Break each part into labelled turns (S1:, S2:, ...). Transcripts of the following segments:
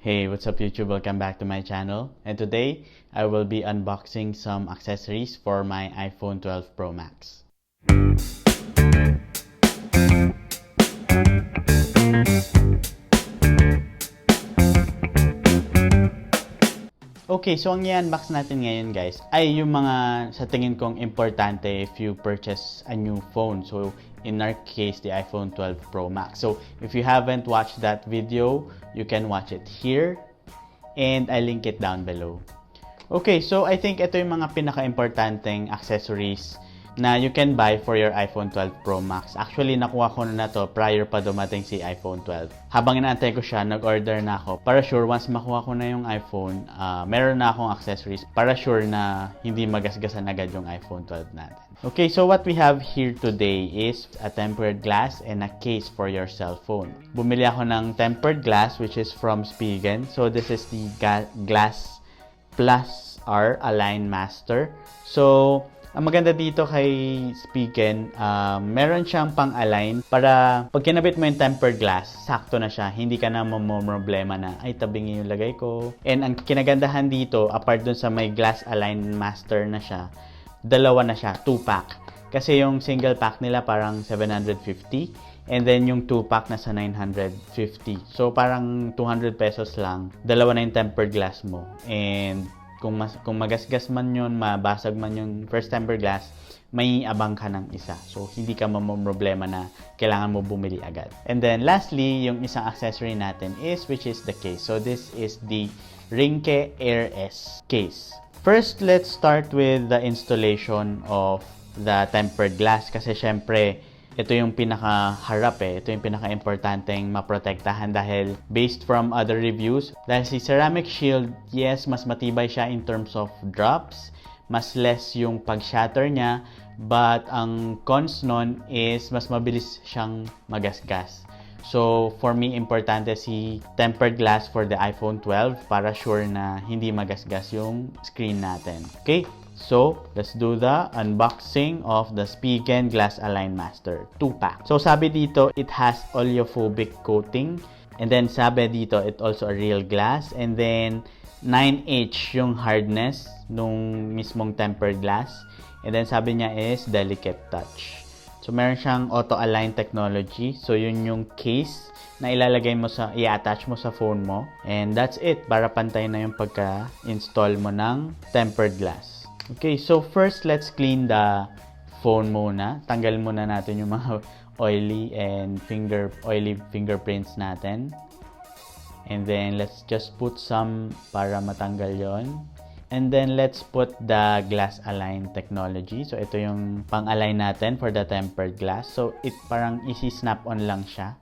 S1: Hey, what's up YouTube? Welcome back to my channel. And today, I will be unboxing some accessories for my iPhone 12 Pro Max. Okay, so ang i-unbox natin ngayon guys ay yung mga sa tingin kong importante if you purchase a new phone. So in our case, the iPhone 12 Pro Max. So if you haven't watched that video, you can watch it here and I link it down below. Okay, so I think ito yung mga pinaka-importanteng accessories na you can buy for your iPhone 12 Pro Max. Actually, nakuha ko na to prior pa dumating si iPhone 12. Habang inaantay ko siya, nag-order na ako. Para sure, once makuha ko na yung iPhone, meron na akong accessories para sure na hindi magasgasan agad yung iPhone 12 natin. Okay, so what we have here today is a tempered glass and a case for your cell phone. Bumili ako ng tempered glass which is from Spigen. So this is the Glass Plus R Align Master. So ang maganda dito kay Spigen, meron siyang pang-align para pag kinabit mo yung tempered glass, sakto na siya. Hindi ka na problema na, ay tabingi yung lagay ko. And ang kinagandahan dito, apart dun sa may glass align master na siya, dalawa na siya, 2-pack. Kasi yung single pack nila parang 750 and then yung 2-pack na sa 950. So parang 200 pesos lang, dalawa na yung tempered glass mo. And kung magasgas man yun, mabasag man yung first tempered glass, may abang ka ng isa. So, hindi ka problema na kailangan mo bumili agad. And then, lastly, yung isang accessory natin which is the case. So, this is the Ringke Air S Case. First, let's start with the installation of the tempered glass. Kasi, syempre, ito yung pinaka-harap ito yung pinaka-importanteng maprotektahan dahil based from other reviews, dahil si ceramic shield, yes, mas matibay siya in terms of drops, mas less yung pag-shatter niya, but ang cons nun is mas mabilis siyang magasgas. So, for me, importante si tempered glass for the iPhone 12 para sure na hindi magasgas yung screen natin. Okay? So, let's do the unboxing of the Spigen Glass Align Master 2-pack. So, sabi dito, it has oleophobic coating. And then, sabi dito, it also a real glass. And then, 9H yung hardness nung mismong tempered glass. And then, sabi niya is delicate touch. So, meron siyang auto-align technology. So, yun yung case na ilalagay mo i-attach mo sa phone mo. And that's it. Para pantay na yung pagka-install mo ng tempered glass. Okay, so first, let's clean the phone muna. Tanggal muna natin yung mga oily fingerprints natin. And then, let's just put some para matanggal yon. And then, let's put the glass align technology. So, ito yung pang-align natin for the tempered glass. So, parang easy snap-on lang siya.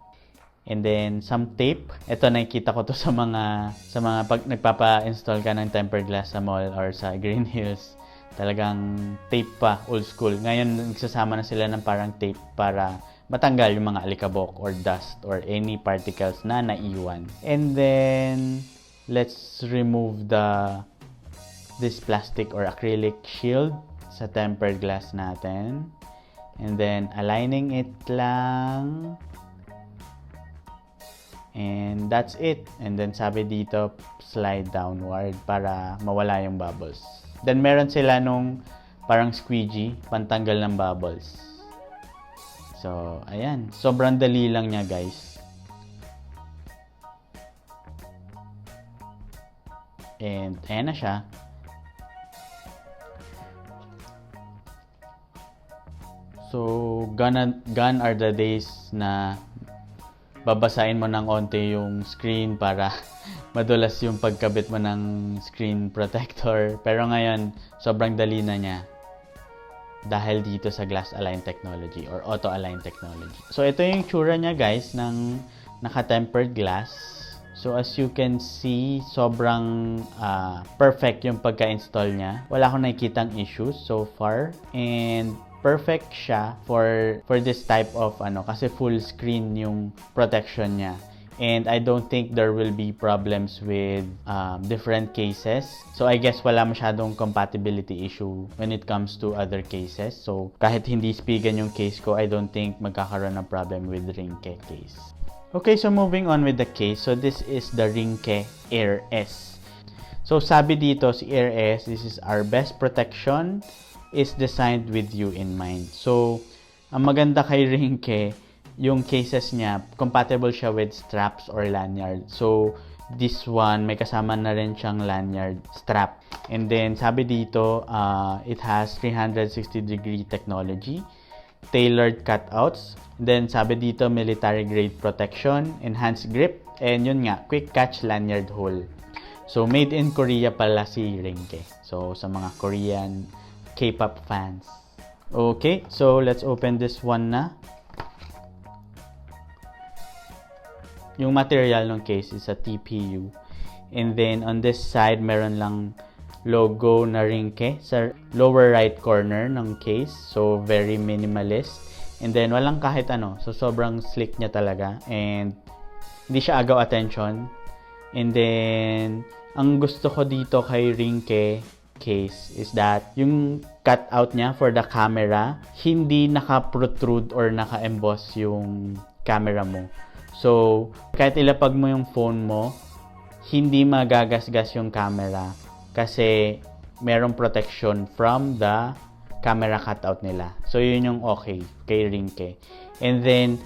S1: And then, some tape. Ito, nakikita ko to sa mga pag nagpapa-install ka ng tempered glass sa mall or sa Green Hills. Talagang tape pa, old school. Ngayon, nagsasama na sila ng parang tape para matanggal yung mga alikabok or dust or any particles na naiwan. And then, let's remove this plastic or acrylic shield sa tempered glass natin. And then, aligning it lang. And that's it. And then, sabi dito, slide downward para mawala yung bubbles. Then, meron sila nung parang squeegee, pantanggal ng bubbles. So, ayan. Sobrang dali lang niya, guys. And, ayan na siya. So, gone are the days na babasahin mo ng onte yung screen para madulas yung pagkabit mo ng screen protector. Pero ngayon, sobrang dali na niya dahil dito sa glass align technology or auto align technology. So, ito yung tsura niya guys ng naka-tempered glass. So, as you can see, sobrang perfect yung pagka-install niya. Wala akong nakikitang issues so far. And perfect siya for this type of kasi full screen yung protection niya. And I don't think there will be problems with different cases. So I guess wala masyadong compatibility issue when it comes to other cases. So kahit hindi Spigen yung case ko, I don't think magkakaroon ng problem with Ringke case. Okay, so moving on with the case. So this is the Ringke Air S. So sabi dito si Air S, this is our best protection, is designed with you in mind. So ang maganda kay Ringke, yung cases niya, compatible siya with straps or lanyard. So this one, may kasama na rin siyang lanyard strap. And then sabi dito, it has 360-degree technology, tailored cutouts. Then sabi dito, military grade protection, enhanced grip, and yun nga, quick catch lanyard hole. So made in Korea pala si Ringke. So sa mga Korean K-pop fans. Okay, so let's open this one na. Yung material ng case is a TPU. And then on this side, meron lang logo na Ringke sa lower right corner ng case. So very minimalist. And then walang kahit ano. So sobrang slick niya talaga. And hindi siya agaw attention. And then ang gusto ko dito kay Ringke case is that yung cutout niya for the camera, hindi naka-protrude or naka-emboss yung camera mo. So, kahit ilapag mo yung phone mo, hindi magagasgas yung camera kasi merong protection from the camera cutout nila. So, yun yung okay kay Ringke. And then,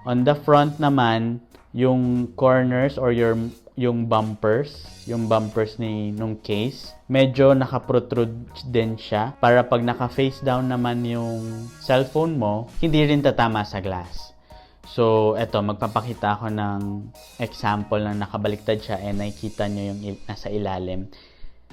S1: on the front naman, yung corners or yung bumpers ni nung case, medyo naka-protrude din siya para pag naka-face down naman yung cellphone mo, hindi rin tatama sa glass. So, eto, magpapakita ako ng example na nakabaliktad siya and nakikita nyo yung nasa ilalim.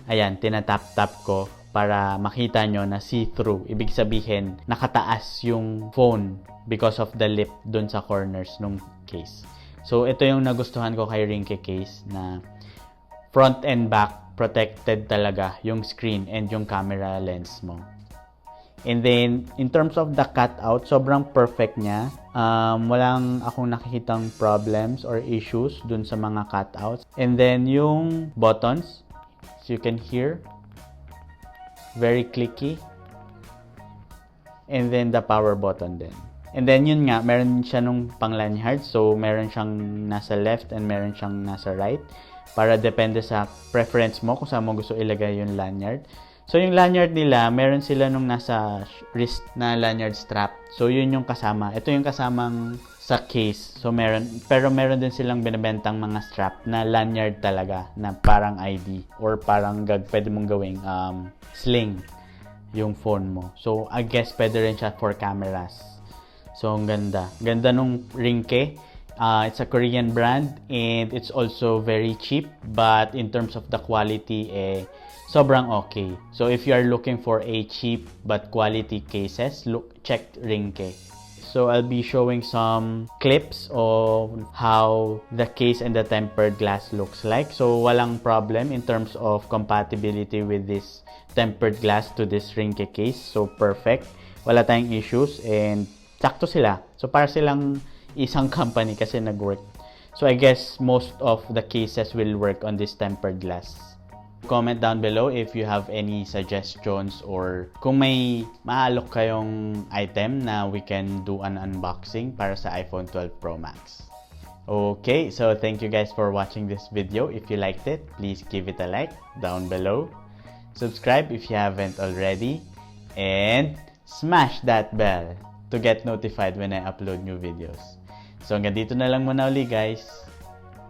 S1: Ayan, tinatap-tap ko para makita nyo na see-through. Ibig sabihin, nakataas yung phone because of the lip dun sa corners ng case. So, ito yung nagustuhan ko kay Ringke case na front and back protected talaga yung screen and yung camera lens mo. And then, in terms of the cutout, sobrang perfect niya. Walang akong nakikitang problems or issues dun sa mga cutouts. And then, yung buttons, as you can hear, very clicky. And then, the power button din. And then, yun nga, meron siya nung pang-lanyard. So, meron siyang nasa left and meron siyang nasa right. Para depende sa preference mo kung saan mo gusto ilagay yung lanyard. So, yung lanyard nila, meron sila nung nasa wrist na lanyard strap. So, yun yung kasama. Ito yung kasamang sa case. So, pero meron din silang binibentang mga strap na lanyard talaga, na parang ID or parang pwede mong gawing sling yung phone mo. So, I guess pwede rin siya for cameras. So, ang ganda. Ganda nung Ringke. It's a Korean brand and it's also very cheap. But in terms of the quality, sobrang okay. So if you are looking for a cheap but quality cases, check Ringke. So I'll be showing some clips of how the case and the tempered glass looks like. So walang problem in terms of compatibility with this tempered glass to this Ringke case. So perfect. Wala tayong issues and sakto sila. So para silang isang company kasi nag-work. So I guess most of the cases will work on this tempered glass. Comment down below if you have any suggestions or kung may maalok kayong item na we can do an unboxing para sa iPhone 12 Pro Max. Okay, so thank you guys for watching this video. If you liked it, please give it a like down below. Subscribe if you haven't already. And smash that bell to get notified when I upload new videos. So hanggang dito na lang muna uli guys.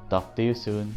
S1: Talk to you soon.